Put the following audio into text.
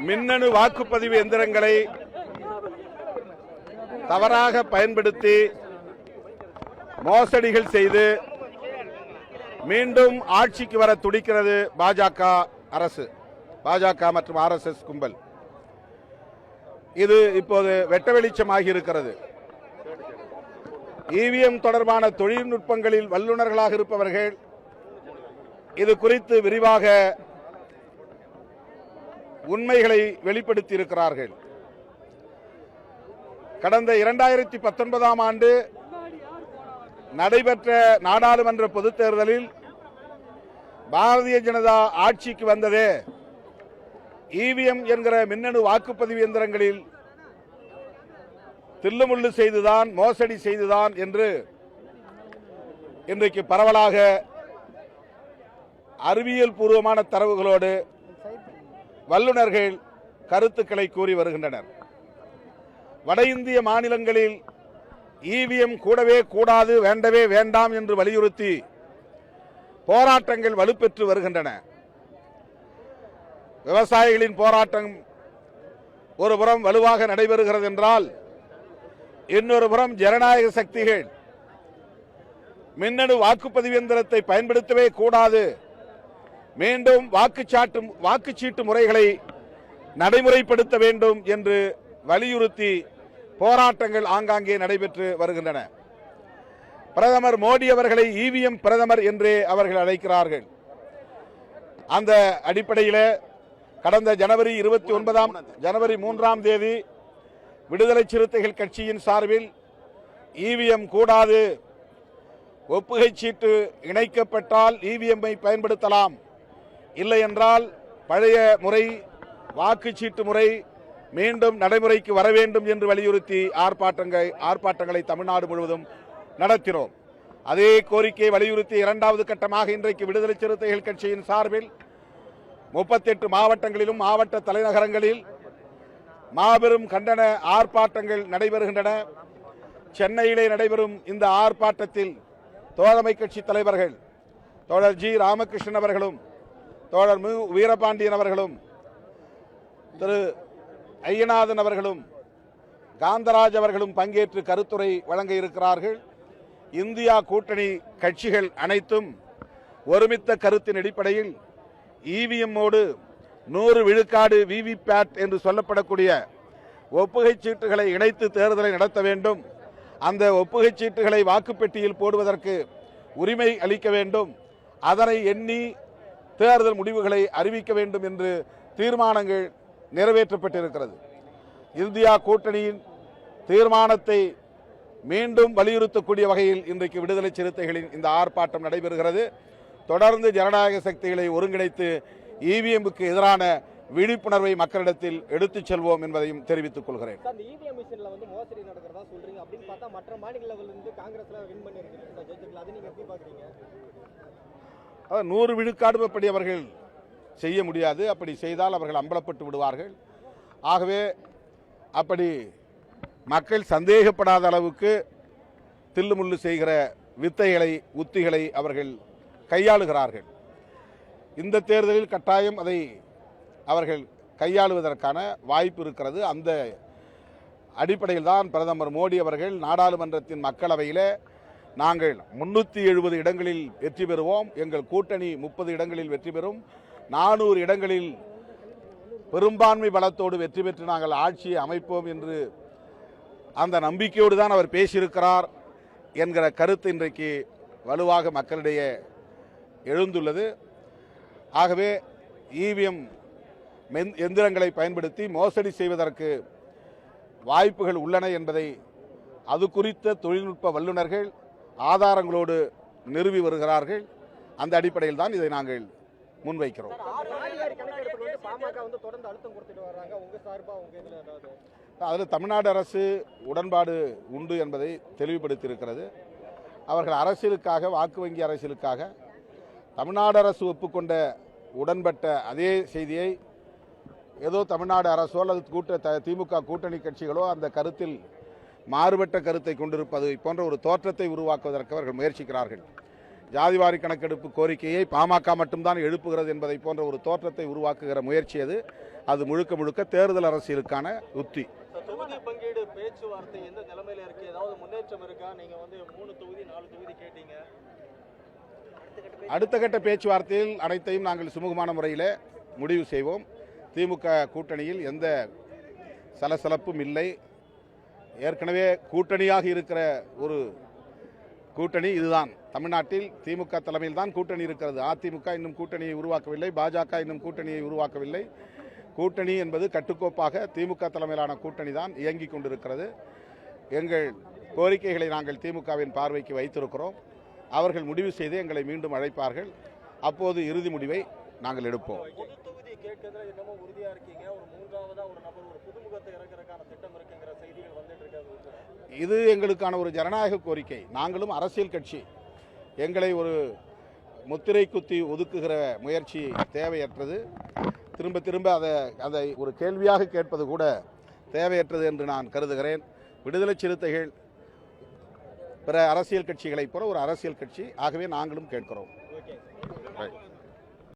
மின்னணு வாக்குப்பதிவு எந்திரங்களை தவறாக பயன்படுத்தி மோசடிகள் செய்து மீண்டும் ஆட்சிக்கு வர துடிக்கிறது பாஜக அரசு, பாஜக மற்றும் RSS கும்பல். இது இப்போது வெட்ட வெளிச்சமாகி இருக்கிறது. EVM தொடர்பான தொழில்நுட்பங்களில் வல்லுநர்களாக இருப்பவர்கள் இது குறித்து விரிவாக உண்மைகளை வெளிப்படுத்தி இருக்கிறார்கள். கடந்த 2019ஆம் ஆண்டு நடைபெற்ற நாடாளுமன்ற பொதுத் தேர்தலில் பாரதிய ஜனதா ஆட்சிக்கு வந்ததே EVM என்கிற மின்னணு வாக்குப்பதிவு இயந்திரங்களில் தில்லுமுள்ளு செய்துதான், மோசடி செய்துதான் என்று இன்றைக்கு பரவலாக அறிவியல் பூர்வமான தரவுகளோடு வல்லுநர்கள் கருத்துக்களை கூறி வருகின்றனர். வட இந்திய மாநிலங்களில் EVM கூடவே கூடாது, வேண்டவே வேண்டாம் என்று வலியுறுத்தி போராட்டங்கள் வலுப்பெற்று வருகின்றன. விவசாயிகளின் போராட்டம் ஒரு புறம் வலுவாக நடைபெறுகிறது என்றால், இன்னொரு புறம் ஜனநாயக சக்திகள் மின்னணு வாக்குப்பதிவு இயந்திரத்தை பயன்படுத்தவே கூடாது, மீண்டும் வாக்குச்சீட்டு முறைகளை நடைமுறைப்படுத்த வேண்டும் என்று வலியுறுத்தி போராட்டங்கள் ஆங்காங்கே நடைபெற்று வருகின்றன. பிரதமர் மோடி அவர்களை EVM பிரதமர் என்றே அவர்கள் அழைக்கிறார்கள். அந்த அடிப்படையில் கடந்த ஜனவரி 3ஆம் தேதி விடுதலை சிறுத்தைகள் கட்சியின் சார்பில் EVM கூடாது, ஒப்புகை சீட்டு இணைக்கப்பட்டால் EVM-ஐ பயன்படுத்தலாம், இல்லை என்றால் பழைய முறை வாக்குச்சீட்டு முறை மீண்டும் நடைமுறைக்கு வர வேண்டும் என்று வலியுறுத்தி ஆர்ப்பாட்டங்களை தமிழ்நாடு முழுவதும் நடத்தினோம். அதே கோரிக்கையை வலியுறுத்தி இரண்டாவது கட்டமாக இன்றைக்கு விடுதலை சிறுத்தைகள் கட்சியின் சார்பில் 38 மாவட்டங்களிலும் மாவட்ட தலைநகரங்களில் மாபெரும் கண்டன ஆர்ப்பாட்டங்கள் நடைபெறுகின்றன. சென்னையிலே நடைபெறும் இந்த ஆர்ப்பாட்டத்தில் தோழமை கட்சி தலைவர்கள் தோழர் G. ராமகிருஷ்ணன் அவர்களும் தோழர் மு. வீரபாண்டியன் அவர்களும் திரு ஐயநாதன் அவர்களும் காந்தராஜ் அவர்களும் பங்கேற்று கருத்துரை வழங்க இருக்கிறார்கள். இந்தியா கூட்டணி கட்சிகள் அனைத்தும் ஒருமித்த கருத்தின் அடிப்படையில் EVM-ஓடு 100 விழுக்காடு VVPAT என்று சொல்லப்படக்கூடிய ஒப்புகை சீட்டுகளை இணைத்து தேர்தலை நடத்த வேண்டும், அந்த ஒப்புகை சீட்டுகளை வாக்குப்பெட்டியில் போடுவதற்கு உரிமை அளிக்க வேண்டும், அதனை எண்ணி தேர்தல் முடிவுகளை அறிவிக்க வேண்டும் என்று தீர்மானங்கள் நிறைவேற்றப்பட்டிருக்கிறது. இந்தியா கூட்டணியின் தீர்மானத்தை மீண்டும் வலியுறுத்தக்கூடிய வகையில் இன்றைக்கு விடுதலை சிறுத்தைகளின் இந்த ஆர்ப்பாட்டம் நடைபெறுகிறது. தொடர்ந்து ஜனநாயக சக்திகளை ஒருங்கிணைத்து EVM-க்கு எதிரான விழிப்புணர்வை மக்களிடத்தில் எடுத்துச் செல்வோம் என்பதையும் தெரிவித்துக் கொள்கிறேன். 100 விழுக்காடு அப்படி அவர்கள் செய்ய முடியாது. அப்படி செய்தால் அவர்கள் அம்பலப்பட்டு விடுவார்கள். ஆகவே அப்படி மக்கள் சந்தேகப்படாத அளவுக்கு தில்லுமுள்ளு செய்கிற வித்தைகளை உத்திகளை அவர்கள் கையாளுகிறார்கள். இந்த தேர்தலில் கட்டாயம் அதை அவர்கள் கையாளுவதற்கான வாய்ப்பு இருக்கிறது. அந்த அடிப்படையில் தான் பிரதமர் மோடி அவர்கள் நாடாளுமன்றத்தின் மக்களவையில் நாங்கள் 370 இடங்களில் வெற்றி பெறுவோம், எங்கள் கூட்டணி 30 இடங்களில் வெற்றி பெறும், 400 இடங்களில் பெரும்பான்மை பலத்தோடு வெற்றி பெற்று நாங்கள் ஆட்சியை அமைப்போம் என்று அந்த நம்பிக்கையோடு தான் அவர் பேசியிருக்கிறார் என்கிற கருத்து இன்றைக்கு வலுவாக மக்களிடையே எழுந்துள்ளது. ஆகவே EVM எந்திரங்களை பயன்படுத்தி மோசடி செய்வதற்கு வாய்ப்புகள் உள்ளன என்பதை அது குறித்த தொழில்நுட்ப வல்லுநர்கள் ஆதாரங்களோடு நிறுவி வருகிறார்கள். அந்த அடிப்படையில் தான் இதை நாங்கள் முன்வைக்கிறோம். அதில் தமிழ்நாடு அரசு உடன்பாடு உண்டு என்பதை தெளிவுபடுத்தியிருக்கிறது. அவர்கள் அரசியலுக்காக, வாக்கு வங்கி அரசியலுக்காக தமிழ்நாடு அரசு ஒப்புக்கொண்ட உடன்பட்ட அதே செய்தியை ஏதோ தமிழ்நாடு அரசோ அல்லது திமுக கூட்டணி கட்சிகளோ அந்த கருத்தில் மாறுபட்ட கருத்தை கொண்டிருப்பது போன்ற ஒரு தோற்றத்தை உருவாக்குவதற்கு அவர்கள் முயற்சிக்கிறார்கள். ஜாதிவாரி கணக்கெடுப்பு கோரிக்கையை பாமக மட்டும்தான் எழுப்புகிறது என்பதை போன்ற ஒரு தோற்றத்தை உருவாக்குகிற முயற்சி அது முழுக்க முழுக்க தேர்தல் அரசியலுக்கான உத்தி. தொகுதி பங்கீடு பேச்சுவார்த்தை எந்த நிலைமையில இருக்கு? ஏதாவது முன்னேற்றம் இருக்கா? நீங்க 3 தொகுதி 4 தொகுதி கேட்டீங்க. அடுத்த கட்ட பேச்சுவார்த்தையில் அனைத்தையும் நாங்கள் சுமூகமான முறையில் முடிவு செய்வோம். திமுக கூட்டணியில் எந்த சலசலப்பும் இல்லை. ஏற்கனவே கூட்டணியாக இருக்கிற ஒரு கூட்டணி இதுதான். தமிழ்நாட்டில் திமுக தலைமையில் தான் கூட்டணி இருக்கிறது. அதிமுக இன்னும் கூட்டணியை உருவாக்கவில்லை, பாஜக இன்னும் கூட்டணியை உருவாக்கவில்லை. கூட்டணி என்பது கட்டுக்கோப்பாக திமுக தலைமையிலான கூட்டணி தான் இயங்கிக் கொண்டிருக்கிறது. எங்கள் கோரிக்கைகளை நாங்கள் திமுகவின் பார்வைக்கு வைத்திருக்கிறோம். அவர்கள் முடிவு செய்து எங்களை மீண்டும் அழைப்பார்கள். அப்போது இறுதி முடிவை நாங்கள் எடுப்போம். பொது தொகுதி கேட்கறதுல என்னமோ உறுதியா இருக்கீங்க. ஒரு மூன்றாவதா ஒரு நபர் ஒரு புதுமுகத்தை இறக்குறதுக்கான திட்டம் இருக்குங்கிற செய்திகள் வந்துட்டு இருக்காது. இது எங்களுக்கான ஒரு ஜனநாயக கோரிக்கை. நாங்களும் அரசியல் கட்சி. எங்களை ஒரு முத்திரை குத்தி ஒதுக்குகிற முயற்சி தேவையற்றது. திரும்ப திரும்ப அதை ஒரு கேள்வியாக கேட்பது கூட தேவையற்றது என்று நான் கருதுகிறேன். விடுதலை சிறுத்தைகள் பிற அரசியல் கட்சிகளைப் போல ஒரு அரசியல் கட்சி. ஆகவே நாங்களும் கேட்கிறோம்.